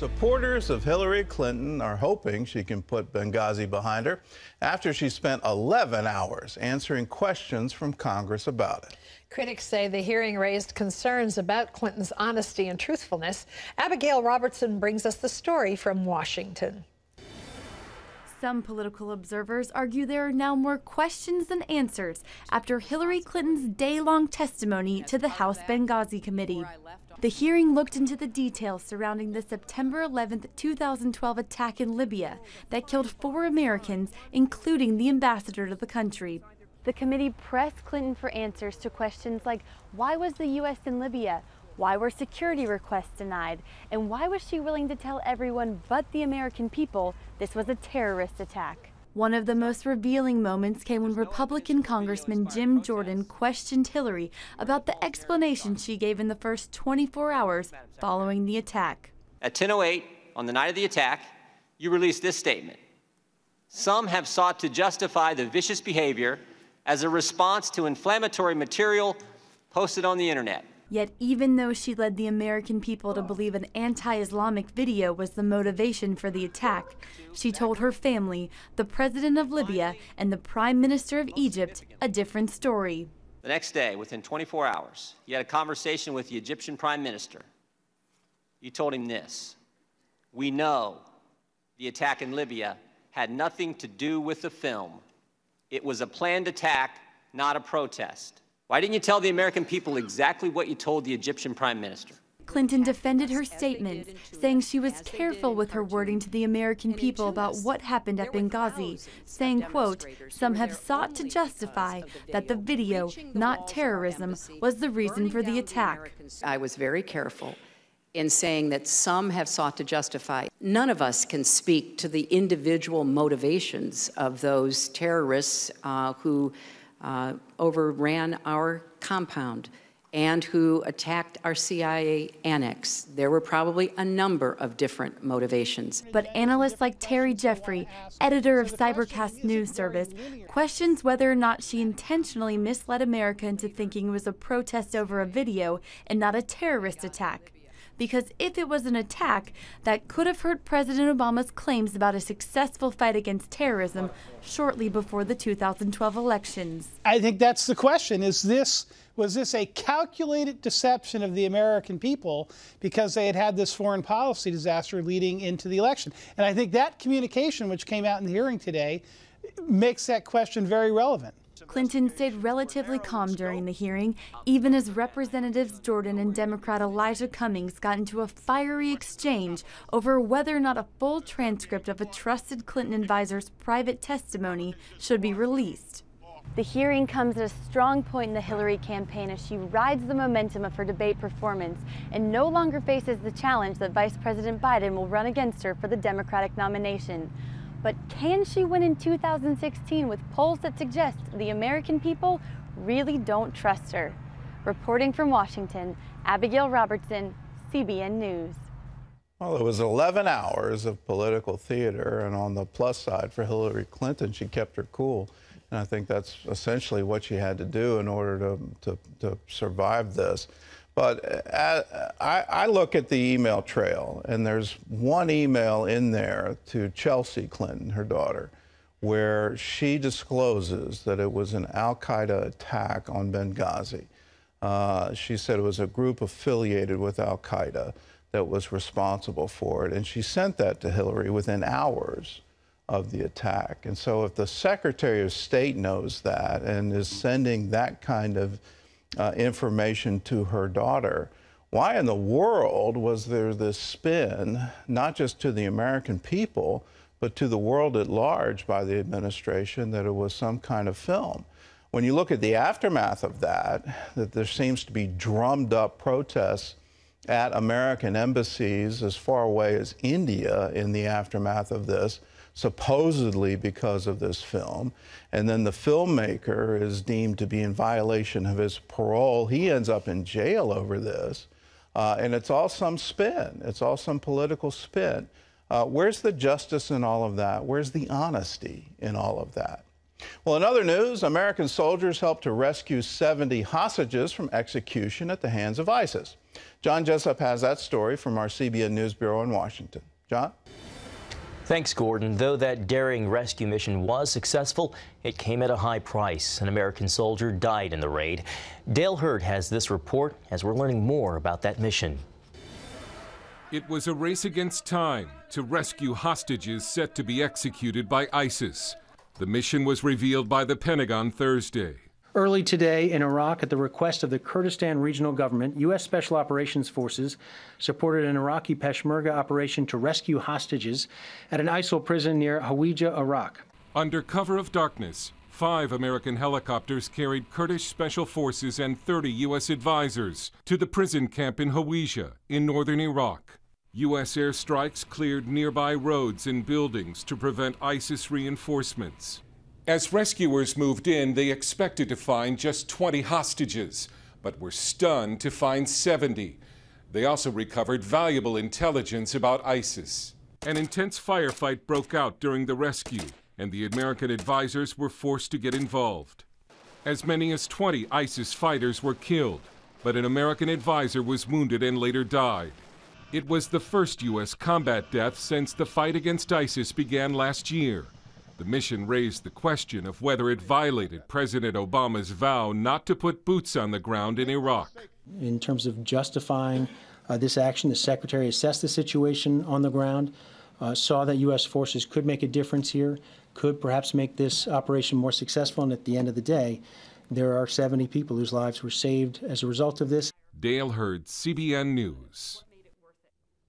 Supporters of Hillary Clinton are hoping she can put Benghazi behind her after she spent 11 hours answering questions from Congress about it. Critics say the hearing raised concerns about Clinton's honesty and truthfulness. Abigail Robertson brings us the story from Washington. Some political observers argue there are now more questions than answers after Hillary Clinton's day-long testimony to the House Benghazi Committee. The hearing looked into the details surrounding the September 11, 2012 attack in Libya that killed 4 Americans, including the ambassador to the country. The committee pressed Clinton for answers to questions like, why was the U.S. in Libya? Why were security requests denied? And why was she willing to tell everyone but the American people this was a terrorist attack? One of the most revealing moments came when Republican Congressman Jim Jordan questioned Hillary about the explanation she gave in the first 24 hours following the attack. At 10:08 on the night of the attack, you released this statement. Some have sought to justify the vicious behavior as a response to inflammatory material posted on the internet. Yet even though she led the American people to believe an anti-Islamic video was the motivation for the attack, she told her family, the president of Libya, and the prime minister of Egypt a different story. The next day, within 24 hours, you had a conversation with the Egyptian prime minister. You told him this: we know the attack in Libya had nothing to do with the film. It was a planned attack, not a protest. Why didn't you tell the American people exactly what you told the Egyptian prime minister? Clinton defended her statements, saying she was careful with her wording to the American people about what happened at Benghazi, saying, quote, some have sought to justify that the video, not terrorism, was the reason for the attack. I was very careful in saying that some have sought to justify. None of us can speak to the individual motivations of those terrorists who overran our compound and who attacked our CIA annex. There were probably a number of different motivations. But analysts like Terry Jeffrey, editor of Cybercast News Service, questions whether or not she intentionally misled America into thinking it was a protest over a video and not a terrorist attack. Because if it was an attack, that could have hurt President Obama's claims about a successful fight against terrorism shortly before the 2012 elections. I think that's the question. Was this a calculated deception of the American people because they had had this foreign policy disaster leading into the election? And I think that communication, which came out in the hearing today, makes that question very relevant. Clinton stayed relatively calm during the hearing, even as Representatives Jordan and Democrat Elijah Cummings got into a fiery exchange over whether or not a full transcript of a trusted Clinton advisor's private testimony should be released. The hearing comes at a strong point in the Hillary campaign as she rides the momentum of her debate performance and no longer faces the challenge that Vice President Biden will run against her for the Democratic nomination. But can she win in 2016 with polls that suggest the American people really don't trust her? Reporting from Washington, Abigail Robertson, CBN News. Well, it was 11 hours of political theater, and on the plus side for Hillary Clinton, she kept her cool. And I think that's essentially what she had to do in order to survive this. But I look at the email trail, and there's one email in there to Chelsea Clinton, her daughter, where she discloses that it was an al-Qaeda attack on Benghazi. She said it was a group affiliated with al-Qaeda that was responsible for it, and she sent that to Hillary within hours of the attack. And so if the Secretary of State knows that and is sending that kind of information to her daughter, why in the world was there this spin, not just to the American people, but to the world at large by the administration, that it was some kind of film? When you look at the aftermath of that there seems to be drummed up protests at American embassies as far away as India in the aftermath of this, supposedly because of this film. And then the filmmaker is deemed to be in violation of his parole. He ends up in jail over this. And it's all some spin. It's all some political spin. Where's the justice in all of that? Where's the honesty in all of that? Well, in other news, American soldiers helped to rescue 70 hostages from execution at the hands of ISIS. John Jessup has that story from our CBN News Bureau in Washington. John? Thanks, Gordon. Though that daring rescue mission was successful, it came at a high price. An American soldier died in the raid. Dale Hurd has this report as we're learning more about that mission. It was a race against time to rescue hostages set to be executed by ISIS. The mission was revealed by the Pentagon Thursday. Early today in Iraq, at the request of the Kurdistan Regional Government, U.S. Special Operations Forces supported an Iraqi Peshmerga operation to rescue hostages at an ISIL prison near Hawija, Iraq. Under cover of darkness, 5 American helicopters carried Kurdish Special Forces and 30 U.S. advisors to the prison camp in Hawija in northern Iraq. U.S. airstrikes cleared nearby roads and buildings to prevent ISIS reinforcements. As rescuers moved in, they expected to find just 20 hostages, but were stunned to find 70. They also recovered valuable intelligence about ISIS. An intense firefight broke out during the rescue, and the American advisors were forced to get involved. As many as 20 ISIS fighters were killed, but an American advisor was wounded and later died. It was the first U.S. combat death since the fight against ISIS began last year. The mission raised the question of whether it violated President Obama's vow not to put boots on the ground in Iraq. In terms of justifying this action, the Secretary assessed the situation on the ground, saw that U.S. forces could make a difference here, could perhaps make this operation more successful, and at the end of the day, there are 70 people whose lives were saved as a result of this. Dale Hurd, CBN News.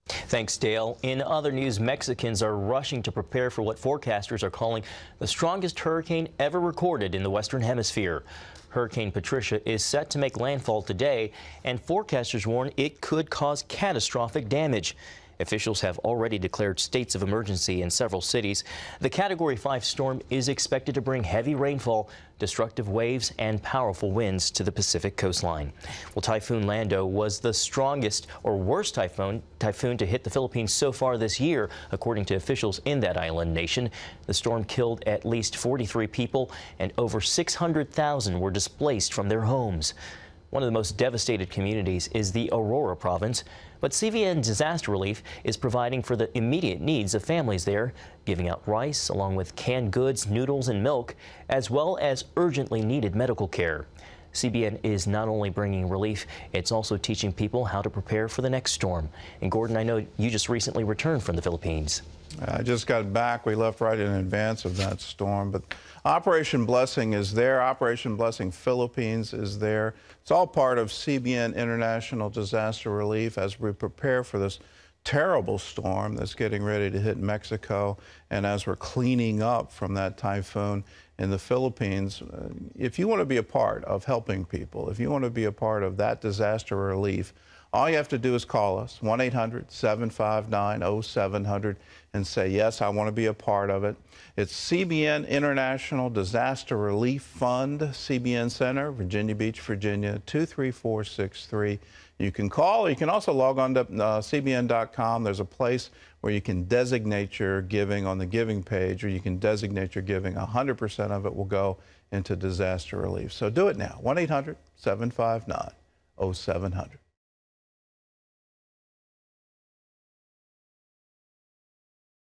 Thanks, Dale. In other news, Mexicans are rushing to prepare for what forecasters are calling the strongest hurricane ever recorded in the Western Hemisphere. Hurricane Patricia is set to make landfall today, and forecasters warn it could cause catastrophic damage. Officials have already declared states of emergency in several cities. The Category 5 storm is expected to bring heavy rainfall, destructive waves, and powerful winds to the Pacific coastline. Well, Typhoon Lando was the strongest or worst typhoon to hit the Philippines so far this year, according to officials in that island nation. The storm killed at least 43 people, and over 600,000 were displaced from their homes. One of the most devastated communities is the Aurora province, but CVN Disaster Relief is providing for the immediate needs of families there, giving out rice along with canned goods, noodles, and milk, as well as urgently needed medical care. CBN is not only bringing relief, it's also teaching people how to prepare for the next storm. And Gordon, I know you just recently returned from the Philippines. I just got back. We left right in advance of that storm. But Operation Blessing is there. Operation Blessing Philippines is there. It's all part of CBN International Disaster Relief as we prepare for this terrible storm that's getting ready to hit Mexico. And as we're cleaning up from that typhoon in the Philippines, if you want to be a part of helping people, if you want to be a part of that disaster relief, all you have to do is call us, 1-800-759-0700, and say, yes, I want to be a part of it. It's CBN International Disaster Relief Fund, CBN Center, Virginia Beach, Virginia, 23463. You can call, or you can also log on to cbn.com. There's a place where you can designate your giving on the giving page, or you can designate your giving. 100% of it will go into disaster relief. So do it now, 1-800-759-0700.